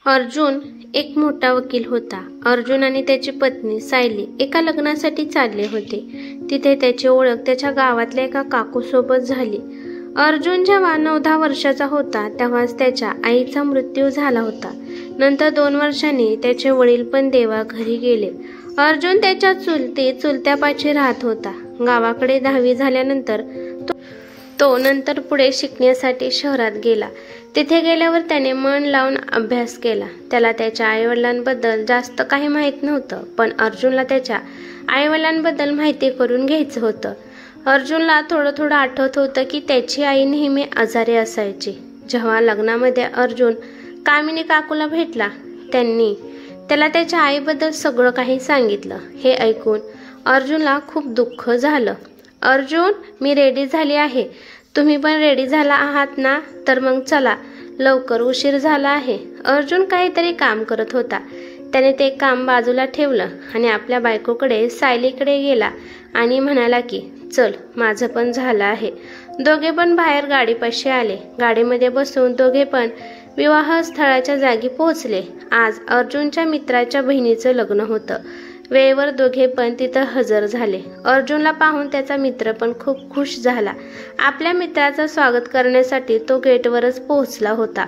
अर्जुन एक मोठा वकील होता। अर्जुन आणि त्याची पत्नी सायली एका लग्नासाठी चालले होते। तिथे त्याची ओळख त्याच्या गावातल्या एका काकूसोबत झाली। अर्जुन जेव्हा 9-10 वर्षाचा होता तेव्हाच त्याच्या आईचा मृत्यू झाला होता। नंतर 2 वर्षांनी त्याचे वडील पण देवाघरी गेले। अर्जुन त्याच्या चुलत्यापाशी राहत होता। गावाकडे 10वी झाल्यानंतर तो नंतर पुढे शिकण्यासाठी शहरात गेला। तिथे गेल्यावर त्याने मन लावून अभ्यास केला। त्याला त्याच्या आईवडिलांबद्दल जास्त काही माहीत नव्हतं, पण अर्जुनला त्याच्या आईवडिलांबद्दल माहिती करून घ्यायचं होतं। अर्जुनला थोडं आठवत होतं की त्याची आई नेहमी आजारी असायची। जेव्हा लग्नामध्ये अर्जुन कामिनी काकूला भेटला, त्यांनी त्याला त्याच्या आईबद्दल सगळं काही सांगितलं। हे ऐकून अर्जुनला खूप दुःख झालं। अर्जुन, मी रेडी झाली आहे, तुम्ही पण रेडी झाला आहात ना? तर मग चला, लवकर उशीर झाला आहे। अर्जुन काहीतरी काम करत होता। त्याने ते काम बाजूला ठेवलं आणि आपल्या बायकोकडे सायलीकडे गेला आणि म्हणाला की चल, माझं पण झालं आहे। दोघे पण बाहेर गाडीपाशी आले। गाडीमध्ये बसून दोघे पण विवाह स्थळाच्या जागी पोहोचले। आज अर्जुनच्या मित्राच्या बहिणीचं लग्न होतं। वेळेवर दोघे पण तिथं हजर झाले। अर्जुनला पाहून त्याचा मित्र पण खूप खुश झाला। आपल्या मित्राचं स्वागत करण्यासाठी तो गेटवरच पोहोचला होता।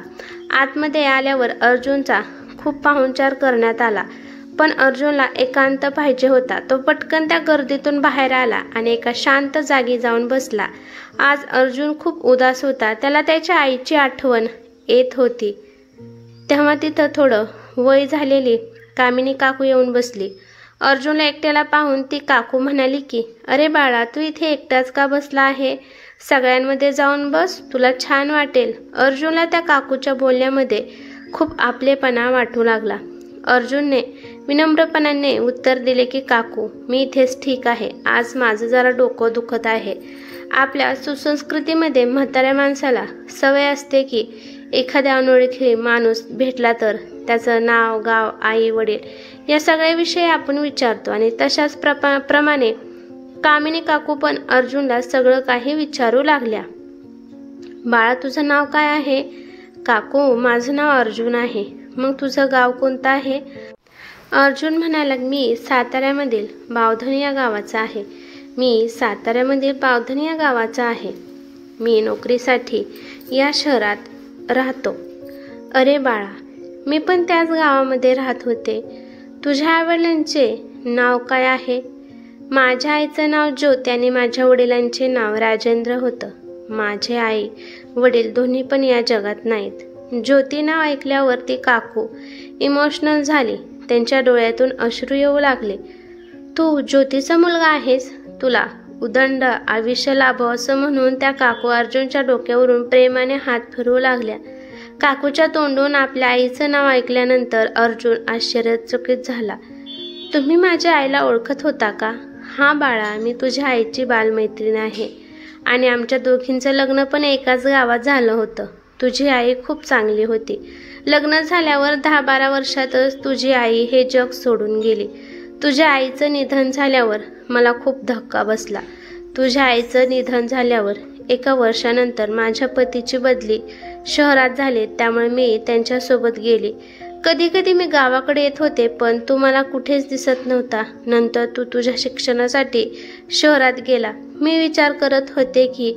आतमध्ये आल्यावर अर्जुनचा खूप पाहुणचार करण्यात आला, पण अर्जुनला एकांत पाहिजे होता। तो पटकन त्या गर्दीतून बाहेर आला आणि एका शांत जागी जाऊन बसला। आज अर्जुन खूप उदास होता। त्याला त्याच्या आईची आठवण येत होती। तेव्हा तिथं थोडं वय झालेली कामिनी काकू येऊन बसली। अर्जुनला एकट्याला पाहून ती काकू म्हणाली की अरे बाळा, तू इथे एकटाच का बसला आहे? सगळ्यांमध्ये जाऊन बस, तुला छान वाटेल। अर्जुनला त्या काकूच्या बोलण्यामध्ये खूप आपलेपणा वाटू लागला। अर्जुनने विनम्रपणाने उत्तर दिले की काकू, मी इथेच ठीक आहे। आज माझं जरा डोकं दुखत आहे। आपल्या सुसंस्कृतीमध्ये म्हाताऱ्या माणसाला सवय असते की एखाद्या अनोळखी माणूस भेटला तर त्याचं नाव, गाव, आई, वडील या सगळ्या विषयी आपण विचारतो आणि तशाच प्रमाणे कामिनी काकू पण अर्जुनला सगळं काही विचारू लागल्या। बाळा, तुझं नाव काय आहे? काकू, माझं नाव अर्जुन आहे। मग तुझं गाव कोणतं आहे? अर्जुन म्हणाला, मी साताऱ्यामधील बावधन या गावाचा आहे। मी साताऱ्यामधील बावधन या गावाचा आहे। मी नोकरीसाठी या शहरात राहतो। अरे बाळा, मी पण त्याच गावामध्ये राहत होते। तुझ्या आईवडिलांचे नाव काय आहे? माझ्या आईचं नाव ज्योती आणि माझ्या वडिलांचे नाव राजेंद्र होतं। माझे आई वडील दोन्ही पण या जगात नाहीत। ज्योती नाव ऐकल्यावर ती काकू इमोशनल झाली। त्यांच्या डोळ्यातून अश्रू येऊ लागले। तू ज्योतीचा मुलगा आहेस, तुला उदंड आयुष्य लाभो असं म्हणून त्या काकू अर्जुनच्या डोक्यावरून प्रेमाने हात फिरवू लागल्या। काकूच्या तोंडून आपल्या आईचं नाव ऐकल्यानंतर अर्जुन आश्चर्यचकित झाला। तुम्ही माझ्या आईला ओळखत होता का? हा बाळा, मी तुझ्या आईची बालमैत्रीण आहे आणि आमच्या दोघींचं लग्न पण एकाच गावात झालं होतं। तुझी आई खूप चांगली होती। लग्न झाल्यावर 10-12 वर्षातच तुझी आई हे जग सोडून गेली। तुझ्या आईचं निधन झाल्यावर मला खूप धक्का बसला। तुझ्या आईचं निधन झाल्यावर 1 वर्षानंतर माझ्या पतीची बदली शहरात झाली, त्यामुळे मी त्यांच्यासोबत गेली। कधी कधी मी गावाकडे येत होते, पण तू मला कुठेच दिसत नव्हता। नंतर तू तुझ्या शिक्षणासाठी शहरात गेला। मी विचार करत होते की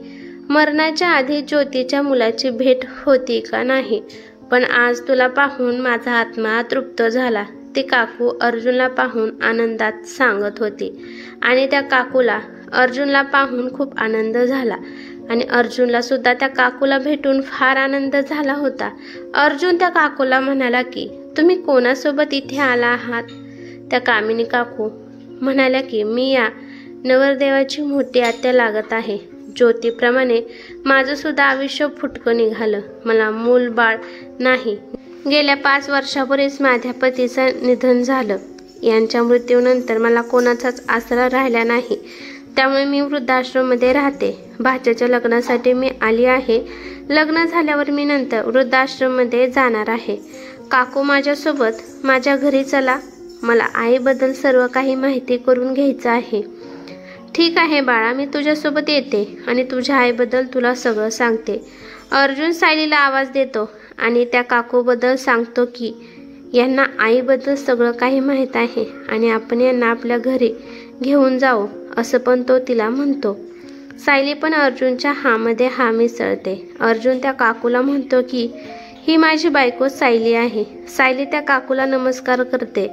मरणाच्या आधी ज्योतीच्या मुलाची भेट होती का नाही, पण आज तुला पाहून माझा आत्मा तृप्त झाला। ती काकू अर्जुनला पाहून आनंदात सांगत होती आणि त्या काकूला अर्जुनला पाहून खूप आनंद झाला आणि अर्जुनला सुद्धा त्या काकूला भेटून फार आनंद झाला होता। अर्जुन त्या काकूला म्हणाला की तुम्ही कोणासोबत इथे आला आहात? त्या कामिनी काकू म्हणाल्या की मी या नवरदेवाची मोठी आत्या लागत आहे। ज्योतीप्रमाणे माझं सुद्धा आयुष्य फुटकं निघालं। मला मूल बाळ नाही। गेल्या 5 वर्षापूर्वीच माझ्या पतीचं निधन झालं। यांच्या मृत्यूनंतर मला कोणाचाच आसरा राहिला नाही, त्यामुळे मी वृद्धाश्रममध्ये राहते। भाच्याच्या लग्नासाठी मी आली आहे। लग्न झाल्यावर मी नंतर वृद्धाश्रममध्ये जाणार आहे। काकू, माझ्यासोबत माझ्या घरी चला, मला आईबद्दल सर्व काही माहिती करून घ्यायचं आहे। ठीक आहे बाळा, मी तुझ्यासोबत येते आणि तुझ्या आईबद्दल तुला सगळं सांगते। अर्जुन सायलीला आवाज देतो आणि त्या काकूबद्दल सांगतो की यांना आईबद्दल सगळं काही माहीत आहे आणि आपण यांना आपल्या घरी घेऊन जाऊ असं पण तो तिला म्हणतो. सायली पण अर्जुनच्या हामध्ये हा मिसळते. अर्जुन त्या काकूला म्हणतो की ही माझी बायको सायली आहे. सायली त्या काकूला नमस्कार करते.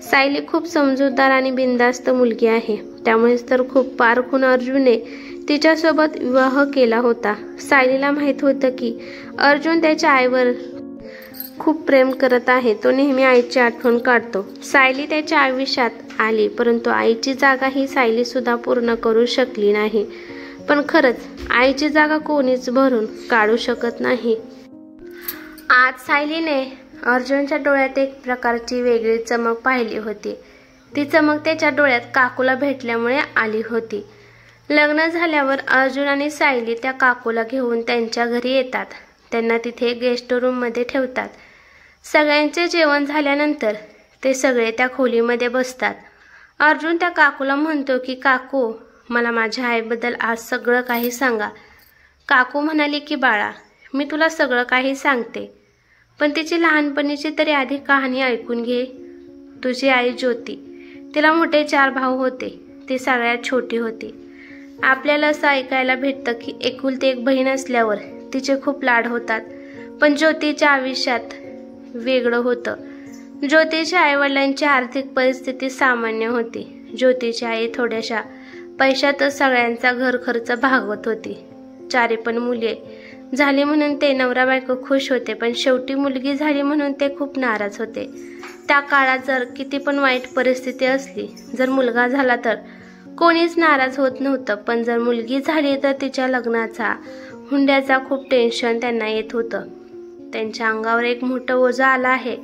सायली खूप समजूतदार आणि बिनधास्त मुलगी आहे. त्यामुळेच तर खूप पारखून अर्जुनने तिच्यासोबत विवाह केला होता. सायलीला माहीत होतं की अर्जुन त्याच्या आईवर खूप प्रेम करत आहे. तो नेहमी आईची आठवण काढतो. सायली त्याच्या आयुष्यात आली, परंतु आईची जागा ही सायली सुद्धा पूर्ण करू शकली नाही. पण खरंच आईची जागा कोणीच भरून काढू शकत नाही. आज सायलीने अर्जुनच्या डोळ्यात एक प्रकारची वेगळी चमक पाहिली होती. ती चमक त्याच्या डोळ्यात काकूला भेटल्यामुळे आली होती. लग्न झाल्यावर अर्जुन आणि सायली त्या काकूला घेऊन त्यांच्या घरी येतात. त्यांना तिथे गेस्ट रूममध्ये ठेवतात. सगळ्यांचे जेवण झाल्यानंतर ते सगळे त्या खोलीमध्ये बसतात. अर्जुन त्या काकूला म्हणतो की काकू, मला माझ्या आईबद्दल आज सगळं काही सांगा. काकू म्हणाली की बाळा, मी तुला सगळं काही सांगते, पण तिची लहानपणीची तरी आधी कहाणी ऐकून घे. तुझी आई ज्योती, तिला मोठे 4 भाऊ होते. ती सगळ्यात छोटी होती. आपल्याला असं ऐकायला भेटतं की एकुलती एक बहीण असल्यावर तिचे खूप लाड होतात. पण ज्योतीच्या आयुष्यात वेगळं होतं. ज्योतीच्या आईवडिलांची आर्थिक परिस्थिती सामान्य होती. ज्योतीची आई थोड्याशा पैशातच सगळ्यांचा घर खर्च भागवत होती. 4 पण मुले झाली म्हणून ते नवरा बायको खुश होते, पण शेवटी मुलगी झाली म्हणून ते खूप नाराज होते. त्या काळात जर किती पण वाईट परिस्थिती असली, जर मुलगा झाला तर कोणीच नाराज होत नव्हतं, पण जर मुलगी झाली तर तिच्या लग्नाचा हुंड्याचा खूप टेन्शन त्यांना येत होतं. त्यांच्या अंगावर एक मोठं ओझं आलं आहे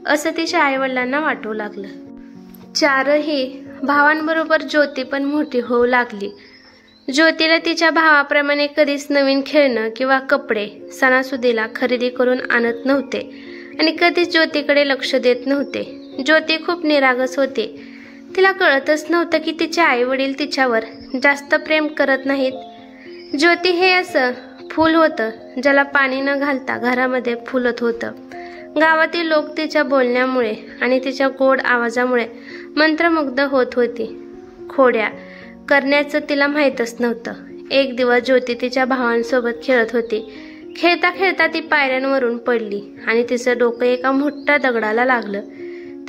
असं तिच्या आईवडिलांना वाटू लागलं. 4ही भावांबरोबर ज्योती पण मोठी होऊ लागली. ज्योतीला तिच्या भावाप्रमाणे कधीच नवीन खेळणं किंवा कपडे सणासुदीला खरेदी करून आणत नव्हते आणि कधीच ज्योतीकडे लक्ष देत नव्हते. ज्योती खूप निरागस होती. तिला कळतच नव्हतं की तिचे आईवडील तिच्यावर जास्त प्रेम करत नाहीत. ज्योती हे असं फूल होतं ज्याला पाणी न घालता घरामध्ये फुलत होतं. गावातील लोक तिच्या बोलण्यामुळे आणि तिच्या गोड आवाजामुळे मंत्रमुग्ध होत होती. खोड्या करण्याचं तिला माहीतच नव्हतं. एक दिवस ज्योती तिच्या भावांसोबत खेळत होती. खेळता खेळता ती पायऱ्यांवरून पडली आणि तिचं डोकं एका मोठ्या दगडाला लागलं.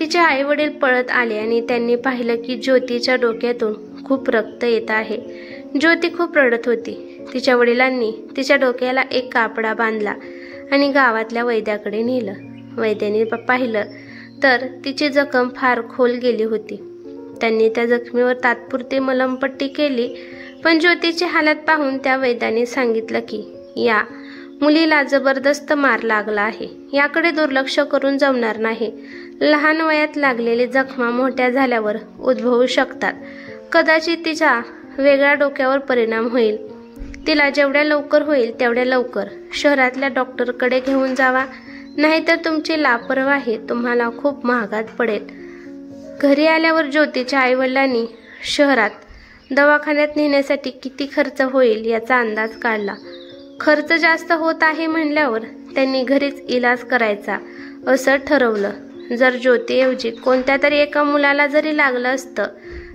तिचे आई वडील पळत आले आणि त्यांनी पाहिलं की ज्योतीच्या डोक्यातून खूप रक्त येत आहे. ज्योती खूप रडत होती. तिच्या वडिलांनी तिच्या डोक्याला एक कापडा बांधला आणि गावातल्या वैद्याकडे नेलं. वैद्याने पाहिलं तर तिची जखम फार खोल गेली होती. त्यांनी त्या जखमीवर तात्पुरती मलमपट्टी केली, पण ज्योतीची हालत पाहून त्या वैद्याने सांगितलं की या मुलीला जबरदस्त मार लागला आहे. याकडे दुर्लक्ष करून जमणार नाही. लहान वयात लागलेली जखमा मोठ्या झाल्यावर उद्भवू शकतात. कदाचित तिच्या वेगळ्या डोक्यावर परिणाम होईल. तिला जेवढ्या लवकर होईल तेवढ्या लवकर शहरातल्या डॉक्टरकडे घेऊन जावा, नाहीतर तुमची लापरवाही तुम्हाला खूप महागात पडेल. घरी आल्यावर ज्योतीच्या आईवडिलांनी शहरात दवाखान्यात नेण्यासाठी किती खर्च होईल याचा अंदाज काढला. खर्च जास्त होत आहे म्हणल्यावर त्यांनी घरीच इलाज करायचा असं ठरवलं. जर ज्योतीऐवजी कोणत्या तरी एका मुलाला जरी लागलं असतं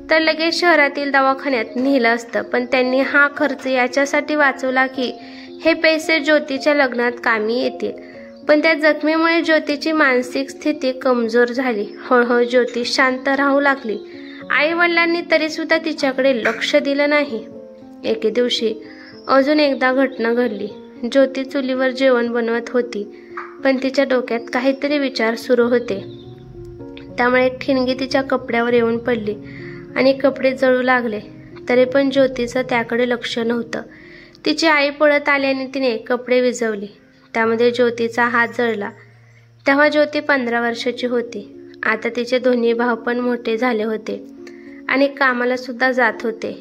तर लगेच शहरातील दवाखान्यात नेलं असतं, पण त्यांनी हा खर्च याच्यासाठी वाचवला की हे पैसे ज्योतीच्या लग्नात कामी येतील. पण त्या जखमीमुळे ज्योतीची मानसिक स्थिती कमजोर झाली. हळूहळू ज्योती शांत राहू लागली. आई वडिलांनी तरी सुद्धा तिच्याकडे लक्ष दिलं नाही. एके दिवशी अजून एकदा घटना घडली. ज्योती चुलीवर जेवण बनवत होती, पण तिच्या डोक्यात काहीतरी विचार सुरू होते. त्यामुळे एक ठिणगी तिच्या कपड्यावर येऊन पडली आणि कपडे जळू लागले. तरी पण ज्योतीचं त्याकडे लक्ष नव्हतं. तिची आई पळत आली आणि तिने कपडे विझवली. त्यामध्ये ज्योतीचा हात जळला. तेव्हा ज्योती 15 वर्षाची होती. आता तिचे दोन्ही भाऊ पण मोठे झाले होते आणि कामाला सुद्धा जात होते.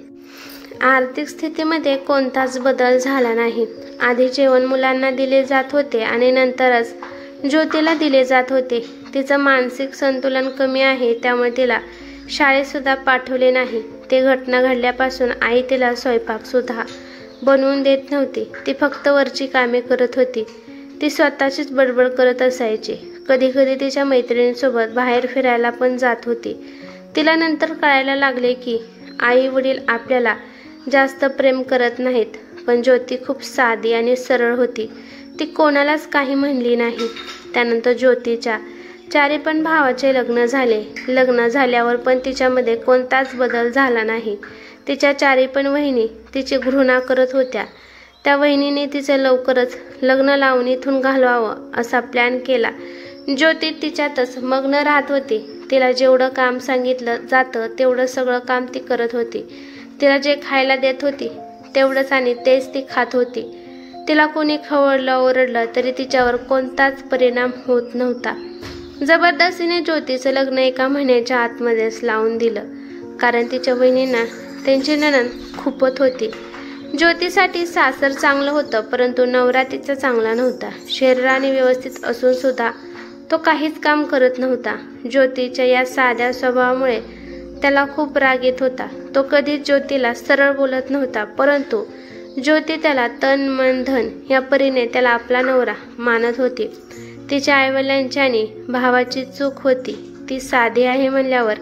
आर्थिक स्थितीमध्ये कोणताच बदल झाला नाही. आधी जेवण मुलांना दिले जात होते आणि नंतरच ज्योतीला दिले जात होते. तिचं मानसिक संतुलन कमी आहे, त्यामुळे तिला शाळेत सुद्धा पाठवले नाही. ते घटना घडल्यापासून आई तिला स्वयंपाक सुद्धा बनवून देत नव्हती. ती फक्त वरची कामे करत होती. ती स्वतःचीच बडबड करत असायची. कधी कधी तिच्या मैत्रिणींसोबत बाहेर फिरायला पण जात होती. तिला नंतर कळायला लागले की आई वडील आपल्याला जास्त प्रेम करत नाहीत, पण ज्योती खूप साधी आणि सरळ होती. ती कोणालाच काही म्हणली नाही. त्यानंतर ज्योतीच्या 4 पण भावाचे लग्न झाले. लग्न झाल्यावर पण तिच्यामध्ये कोणताच बदल झाला नाही. तिच्या 4 पण वहिनी तिची घृणा करत होत्या. त्या वहिनीने तिचे लवकरच लग्न लावून इथून घालवावं असा प्लॅन केला. ज्योती तिच्यातच मग्न राहत होती. तिला जेवढं काम सांगितलं जातं तेवढं सगळं काम ती करत होती. तिला जे खायला देत होती तेवढंच आणि तेच ती खात होती. तिला कोणी खवळलं ओरडलं तरी तिच्यावर कोणताच परिणाम होत नव्हता. जबरदस्तीने ज्योतीचं लग्न 1 महिन्याच्या आतमध्येच लावून दिलं, कारण तिच्या बहिणींना त्यांची नणंद खूपच होती. ज्योतीसाठी सासर चांगलं होतं, परंतु नवरा तिचा चांगला नव्हता. शरीराने व्यवस्थित असून सुद्धा तो काहीच काम करत नव्हता. ज्योतीच्या या साध्या स्वभावामुळे त्याला खूप राग येत होता. तो कधीच ज्योतीला सरळ बोलत नव्हता, परंतु ज्योती त्याला तन मन धन या परीने त्याला आपला नवरा मानत होती. तिच्या आईवडिलांची आणि भावाची चूक होती. ती साधी आहे म्हणल्यावर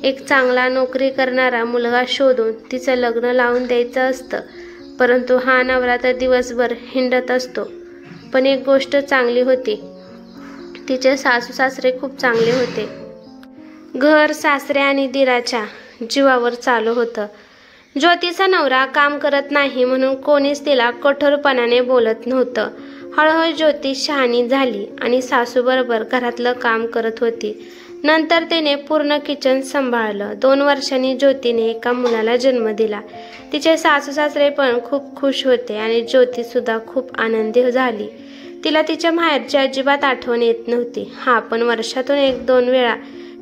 एक चांगला नोकरी करणारा मुलगा शोधून तिचं लग्न लावून द्यायचं असतं, परंतु हा नवरा तर दिवसभर हिंडत असतो. पण एक गोष्ट चांगली होती, तिचे सासू सासरे खूप चांगले होते. घर सासरे आणि दिराच्या जीवावर चालू होतं. ज्योतीचा नवरा काम करत नाही म्हणून कोणीच तिला कठोरपणाने बोलत नव्हतं. हळूहळू ज्योती शहाणी झाली आणि सासूबरोबर घरातलं काम करत होती. नंतर तिने पूर्ण किचन सांभाळलं. 2 वर्षांनी ज्योतीने एका मुलाला जन्म दिला. तिचे सासू सासरे पण खूप खुश होते आणि ज्योती सुद्धा खूप आनंदी झाली. तिला तिच्या माहेरची अजिबात आठवण येत नव्हती. पण वर्षातून 1-2 वेळा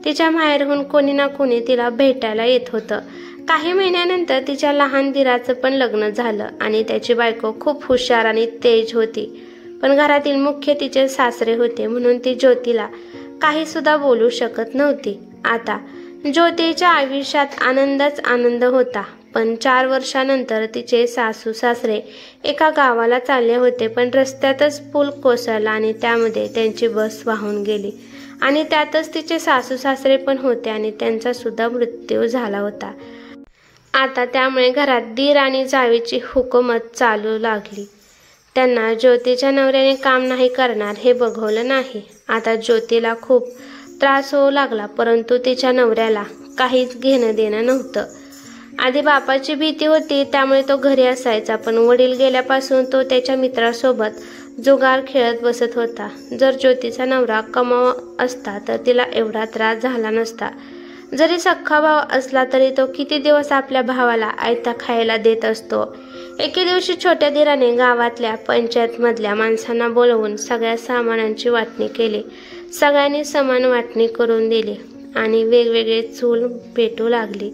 तिच्या माहेरहून कोणी ना कोणी तिला भेटायला येत होतं. काही महिन्यानंतर तिच्या लहान दिराचं पण लग्न झालं आणि त्याची बायको खूप हुशार आणि तेज होती. पण घरातील मुख्य तिचे सासरे होते म्हणून ती ज्योतीला काही सुद्धा बोलू शकत नव्हती. आता ज्योतीच्या आयुष्यात आनंदच आनंद होता. पण 4 वर्षानंतर तिचे सासू सासरे एका गावाला चालले होते, पण रस्त्यातच पूल कोसळला आणि त्यामध्ये त्यांची बस वाहून गेली आणि त्यातच तिचे सासू सासरे पण होते आणि त्यांचा सुद्धा मृत्यू झाला होता. आता त्यामुळे घरात दीर आणि जावेची हुकूमत चालू लागली. त्यांना ज्योतीच्या नवऱ्याने काम नाही करणार हे बघवलं नाही. आता ज्योतीला खूप त्रास होऊ लागला, परंतु तिच्या नवऱ्याला काहीच घेणं देणं नव्हतं. आधी बापाची भीती होती त्यामुळे तो घरी असायचा, पण वडील गेल्यापासून तो त्याच्या मित्रासोबत जुगार खेळत बसत होता. जर ज्योतीचा नवरा कमावा असता तर तिला एवढा त्रास झाला नसता. जरी सख्खा भाव असला तरी तो किती दिवस आपल्या भावाला आयता खायला देत असतो. एके दिवशी छोट्या दिराने गावातल्या पंचायतमधल्या माणसांना बोलवून सगळ्या सामानांची वाटणी केली. सगळ्यांनी समान वाटणी करून दिली आणि वेगवेगळे चूल पेटू लागली.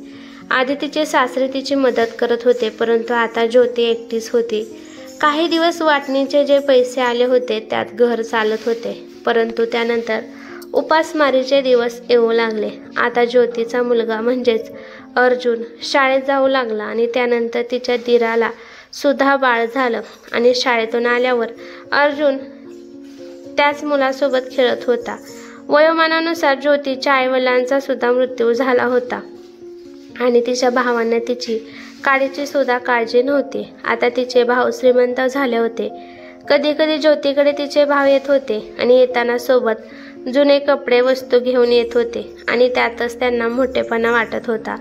आधी तिचे सासरे तिची मदत करत होते, परंतु आता ज्योती एकटीच होती. काही दिवस वाटणीचे जे पैसे आले होते त्यात घर चालत होते, परंतु त्यानंतर उपासमारीचे दिवस येऊ लागले. आता ज्योतीचा मुलगा म्हणजेच अर्जुन शाळेत जाऊ लागला आणि त्यानंतर तिच्या दिराला सुद्धा बाळ झालं आणि शाळेतून आल्यावर अर्जुन त्याच मुलासोबत खेळत होता. वयोमानानुसार ज्योतीच्या आईवडिलांचा सुद्धा मृत्यू झाला होता आणि तिच्या भावांना तिची काडीची सुद्धा काळजी नव्हती. आता तिचे भाऊ श्रीमंत झाले होते. कधी कधी ज्योतीकडे तिचे भाव येत होते आणि येताना सोबत जुने कपडे वस्तू घेऊन येत होते आणि त्यातच त्यांना मोठेपणा वाटत होता.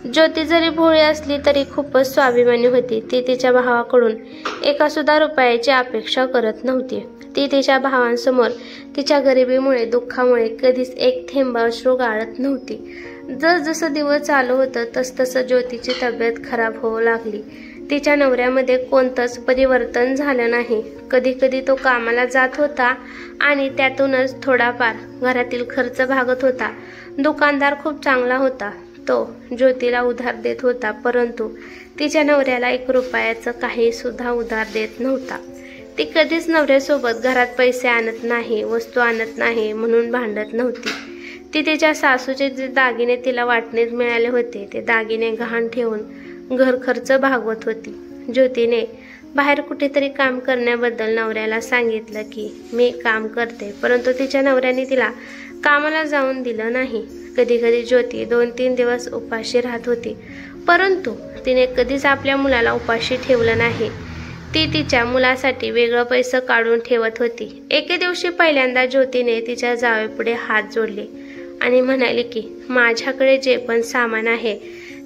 ज्योती जरी भोळी असली तरी खूपच स्वाभिमानी होती. ती तिच्या भावाकडून 1 सुद्धा रुपयाची अपेक्षा करत नव्हती. ती तिच्या भावांसमोर तिच्या गरिबीमुळे दुःखामुळे कधीच एक थेंब अश्रू गाळत नव्हती. जसजसं दिवस चालू होतं तसतसं ज्योतीची तब्येत खराब होऊ लागली. तिच्या नवऱ्यामध्ये कोणतंच परिवर्तन झालं नाही. कधी कधी तो कामाला जात होता आणि त्यातूनच थोडाफार घरातील खर्च भागत होता. दुकानदार खूप चांगला होता. तो ज्योतीला उधार देत होता, परंतु तिच्या नवऱ्याला 1 रुपयाचं काही सुद्धा उधार देत नव्हता. ती कधीच नवऱ्यासोबत घरात पैसे आणत नाही, वस्तू आणत नाही म्हणून भांडत नव्हती. ती तिच्या सासूचे जे दागिने तिला वाटणीत मिळाले होते ते दागिने गहाण ठेवून घर खर्च भागवत होती. ज्योतीने बाहेर कुठेतरी काम करण्याबद्दल नवऱ्याला सांगितलं की मी काम करते, परंतु तिच्या नवऱ्याने तिला कामाला जाऊन दिलं नाही. कधी कधी ज्योती 2-3 दिवस उपाशी राहत होती, परंतु तिने कधीच आपल्या मुलाला उपाशी ठेवलं नाही. ती तिच्या मुलासाठी वेगळं पैसे काढून ठेवत होती. एके दिवशी पहिल्यांदा ज्योतीने तिच्या जावेपुढे हात जोडले आणि म्हणाली की माझ्याकडे जे पण सामान आहे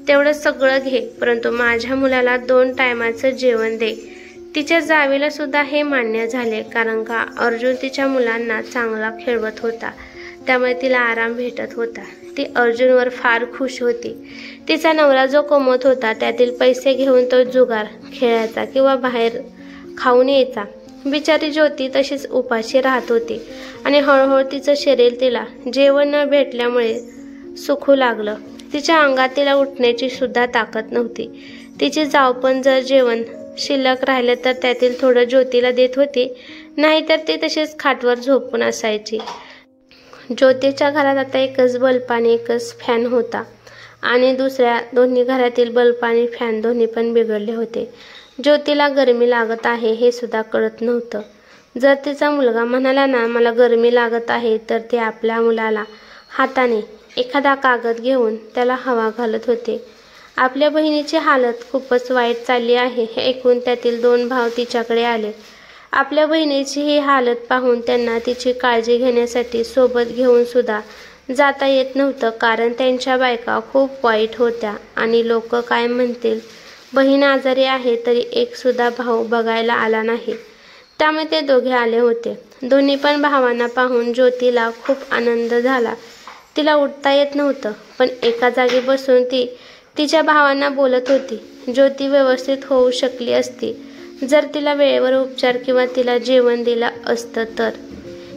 तेवढं सगळं घे, परंतु माझ्या मुलाला 2 टायमाचं जेवण दे. तिच्या जावेला सुद्धा हे मान्य झाले, कारण का अर्जुन तिच्या मुलांना चांगला खेळवत होता, त्यामुळे तिला आराम भेटत होता. ती अर्जुनवर फार खुश होती. तिचा नवरा जो कमवत होता त्यातील पैसे घेऊन तो जुगार खेळायचा किंवा बाहेर खाऊन यायचा. बिचारी ज्योती तशीच उपाशी राहत होती आणि हळूहळू तिचं शरीर तिला जेवण न भेटल्यामुळे सुखू लागलं. तिच्या अंगात तिला उठण्याची सुद्धा ताकद नव्हती. तिची जाव पण जर जेवण शिल्लक राहिलं तर त्यातील थोडं ज्योतीला देत होती, नाहीतर ती तशीच खाटवर झोपून असायची. ज्योतीच्या घरात आता एकच बल्ब आणि एकच फॅन होता आणि दुसऱ्या दोन्ही घरातील बल्ब आणि फॅन दोन्ही पण बिघडले होते. ज्योतीला गरमी लागत आहे हे सुद्धा कळत नव्हतं. जर तिचा मुलगा म्हणाला ना मला गरमी लागत आहे, तर ते आपल्या मुलाला हाताने एखादा कागद घेऊन त्याला हवा घालत होते. आपल्या बहिणीची हालत खूपच वाईट चालली आहे हे ऐकून त्यातील 2 भाव तिच्याकडे आले. आपल्या बहिणीची ही हालत पाहून त्यांना तिची काळजी घेण्यासाठी सोबत घेऊन सुद्धा जाता येत नव्हतं, कारण त्यांच्या बायका खूप वाईट होत्या आणि लोक काय म्हणतील. बहीण आजारी आहे तरी एक सुद्धा भाऊ बघायला आला नाही, त्यामुळे ते दोघे आले होते. दोन्ही पण भावांना पाहून ज्योतीला खूप आनंद झाला. तिला उठता येत नव्हतं, पण एका जागी बसून ती तिच्या भावांना बोलत होती. ज्योती व्यवस्थित होऊ शकली असती जर तिला वेळेवर उपचार किंवा तिला जेवण दिलं असतं तर.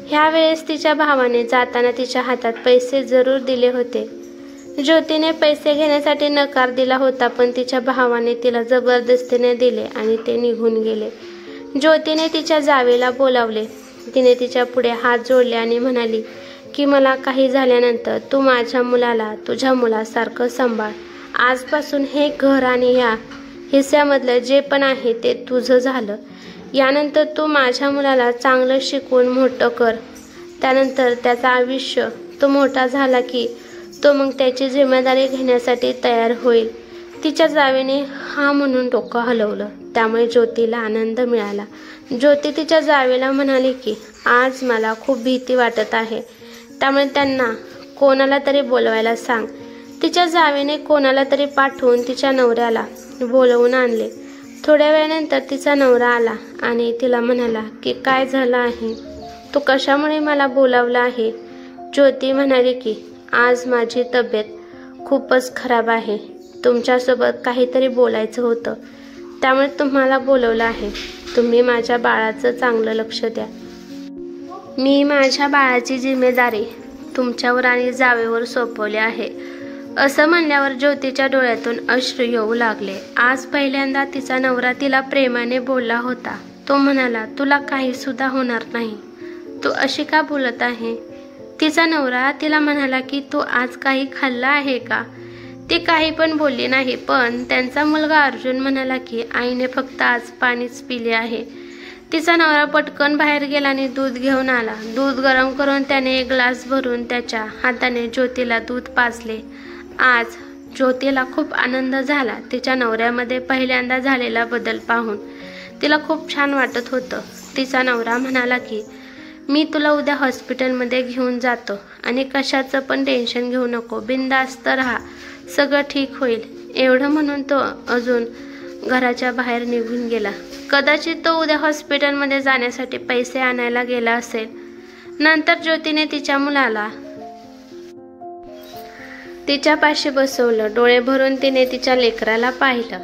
ह्या वेळेस तिच्या भावाने जाताना तिच्या हातात पैसे जरूर दिले होते. ज्योतीने पैसे घेण्यासाठी नकार दिला होता, पण तिच्या भावाने तिला जबरदस्तीने दिले आणि ते निघून गेले. ज्योतीने तिच्या जावेला बोलावले. तिने तिच्या पुढे हात जोडले आणि म्हणाली की मला काही झाल्यानंतर तू माझ्या मुलाला तुझ्या मुलासारखं सांभाळ. आजपासून हे घर आणि ह्या हिस्स्यामधलं जे पण आहे ते तुझं झालं. यानंतर तू माझ्या मुलाला चांगलं शिकवून मोठं कर. त्यानंतर त्याचं आयुष्य तो मोठा झाला की तो मग त्याची जिम्मेदारी घेण्यासाठी तयार होईल. तिच्या जावेने हा म्हणून डोकं हलवलं, त्यामुळे ज्योतीला आनंद मिळाला. ज्योती तिच्या जावेला म्हणाली की आज मला खूप भीती वाटत आहे, त्यामुळे त्यांना कोणाला तरी बोलवायला सांग. तिच्या जावेने कोणाला तरी पाठवून तिच्या नवऱ्याला बोलवून आणले. थोड्या वेळानंतर तिचा नवरा आला आणि तिला म्हणाला की काय झालं आहे, तू कशामुळे मला बोलावलं आहे. ज्योती म्हणाली की आज माझी तब्येत खूपच खराब आहे, तुमच्यासोबत काहीतरी बोलायचं होतं, त्यामुळे तुम्हाला बोलवलं आहे. तुम्ही माझ्या बाळाचं चांगलं लक्ष द्या. मी माझ्या बाळाची जिम्मेदारी तुमच्यावर आणि जावेवर सोपवली आहे. असं म्हणल्यावर ज्योतीच्या डोळ्यातून अश्रू येऊ लागले. आज पहिल्यांदा तिचा नवरा तिला प्रेमाने बोलला होता. तो म्हणाला तुला काही सुद्धा होणार नाही, तू अशी का बोलत आहे. तिचा नवरा तिला म्हणाला की तू आज काही खाल्लं आहे का. ती काही पण बोलली नाही, पण त्यांचा मुलगा अर्जुन म्हणाला की आईने फक्त आज पाणीच पिले आहे. तिचा नवरा पटकन बाहेर गेला आणि दूध घेऊन आला. दूध गरम करून त्याने एक ग्लास भरून त्याच्या हाताने ज्योतीला दूध पाजले. आज ज्योतीला खूप आनंद झाला. तिच्या नवऱ्यामध्ये पहिल्यांदा झालेला बदल पाहून तिला खूप छान वाटत होतं. तिचा नवरा म्हणाला की मी तुला उद्या हॉस्पिटलमध्ये घेऊन जातो आणि कशाचं पण टेन्शन घेऊ नको, बिनधास्त राहा, सगळं ठीक होईल. एवढं म्हणून तो अजून घराच्या बाहेर निघून गेला. कदाचित तो उद्या हॉस्पिटलमध्ये जाण्यासाठी पैसे आणायला गेला असेल. नंतर ज्योतीने तिच्या मुलाला तिच्यापाशी बसवलं. डोळे भरून तिने तिच्या लेकराला पाहिलं.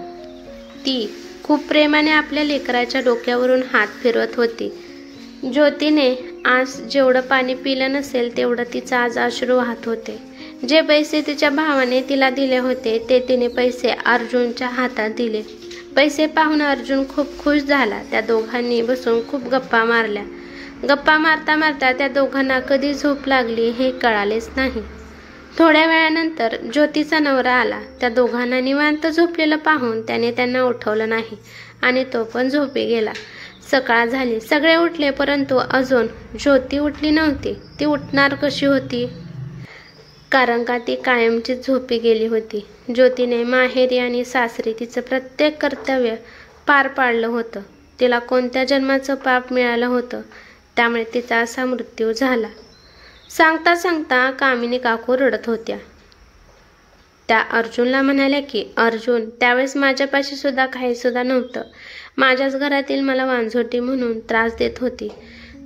ती खूप प्रेमाने आपल्या लेकराच्या डोक्यावरून हात फिरवत होती. ज्योतीने आज जेवढं पाणी पिलं नसेल तेवढं तिचं आज अश्रू वाहत होते. जे पैसे तिच्या भावाने तिला दिले होते ते तिने पैसे अर्जुनच्या हातात दिले. पैसे पाहून अर्जुन खूप खुश झाला. त्या दोघांनी बसून खूप गप्पा मारल्या. गप्पा मारता मारता त्या दोघांना कधी झोप लागली हे कळालेच नाही. थोड्या वेळानंतर ज्योतीचा नवरा आला. त्या दोघांना निवांत झोपलेलं पाहून त्याने त्यांना उठवलं नाही आणि तो पण झोपी गेला. सकाळ झाली, सगळे उठले, परंतु अजून ज्योती उठली नव्हती. ती उठणार कशी होती? कारण का ती कायमची झोपी गेली होती. ज्योतीने माहेरी आणि सासरी तिचं प्रत्येक कर्तव्य पार पाडलं होतं. तिला कोणत्या जन्माचं पाप मिळालं होतं, त्यामुळे तिचा असा मृत्यू झाला. सांगता सांगता कामिनी काकू रडत होत्या. त्या अर्जुनला म्हणाल्या की अर्जुन, त्यावेळेस माझ्यापाशी सुद्धा काही सुद्धा नव्हतं. माझ्याच घरातील मला वांझोटी म्हणून त्रास देत होती.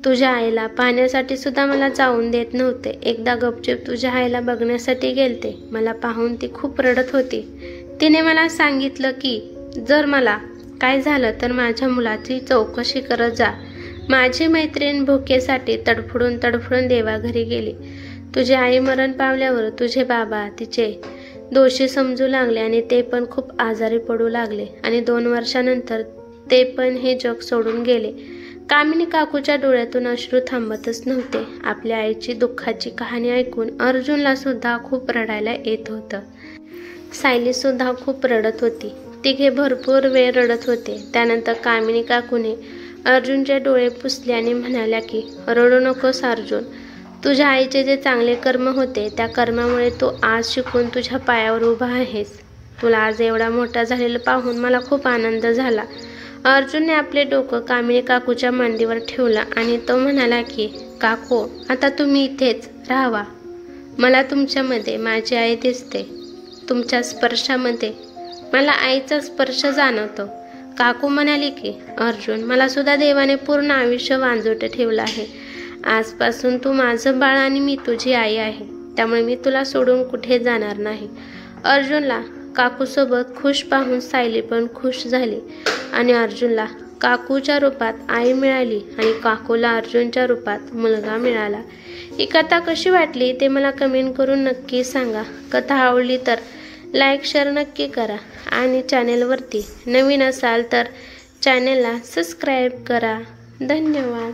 तुझ्या आईला पाहण्यासाठी सुद्धा मला जाऊन देत नव्हते. एकदा गपचूप तुझ्या आईला बघण्यासाठी गेलते. मला पाहून ती खूप रडत होती. तिने मला सांगितलं की जर मला काय झालं तर माझ्या मुलाची चौकशी करत जा. माझी मैत्रीण भुकेसाठी तडफडून देवाघरी गेली. तुझी आई मरण पावल्यावर तुझे बाबा तिचे दोषी समजू लागले आणि ते पण खूप आजारी पडू लागले आणि 2 वर्षानंतर ते पण हे जग सोडून गेले. कामिनी काकूच्या डोळ्यातून अश्रू थांबतच नव्हते. आपल्या आईची दुःखाची कहाणी ऐकून अर्जुनला सुद्धा खूप रडायला येत होतं. सायली सुद्धा खूप रडत होती. तिघे भरपूर वेळ रडत होते. त्यानंतर कामिनी काकूने अर्जुनचे डोळे पुसले आणि म्हणाल्या की रडू नकोस अर्जुन. तुझ्या आईचे जे चांगले कर्म होते त्या कर्मामुळे तू आज शिकून तुझ्या पायावर उभा आहेस. तुला आज एवढा मोठा झालेला पाहून मला खूप आनंद झाला. अर्जुनने आपले डोकं कामिनी काकूच्या मांडीवर ठेवलं आणि तो म्हणाला की काकू, आता तुम्ही इथेच राहावा. मला तुमच्यामध्ये माझी आई दिसते. तुमच्या स्पर्शामध्ये मला आईचा स्पर्श जाणवतो. काकू म्हणाली की अर्जुन, मला सुद्धा देवाने पूर्ण आयुष्य वांजोटे ठेवलं आहे. आजपासून तू माझं बाळ आणि मी तुझी आई आहे. त्यामुळे मी तुला सोडून कुठे जाणार नाही. अर्जुनला काकूसोबत खुश पाहून सायली पण खुश झाली आणि अर्जुनला काकूच्या रूपात आई मिळाली आणि काकूला अर्जुनच्या रूपात मुलगा मिळाला. ही कथा कशी वाटली ते मला कमेंट करून नक्की सांगा. कथा आवडली तर लाईक शेअर नक्की करा आणि चॅनेलवरती नवीन असाल तर चॅनेलला सबस्क्राईब करा. धन्यवाद.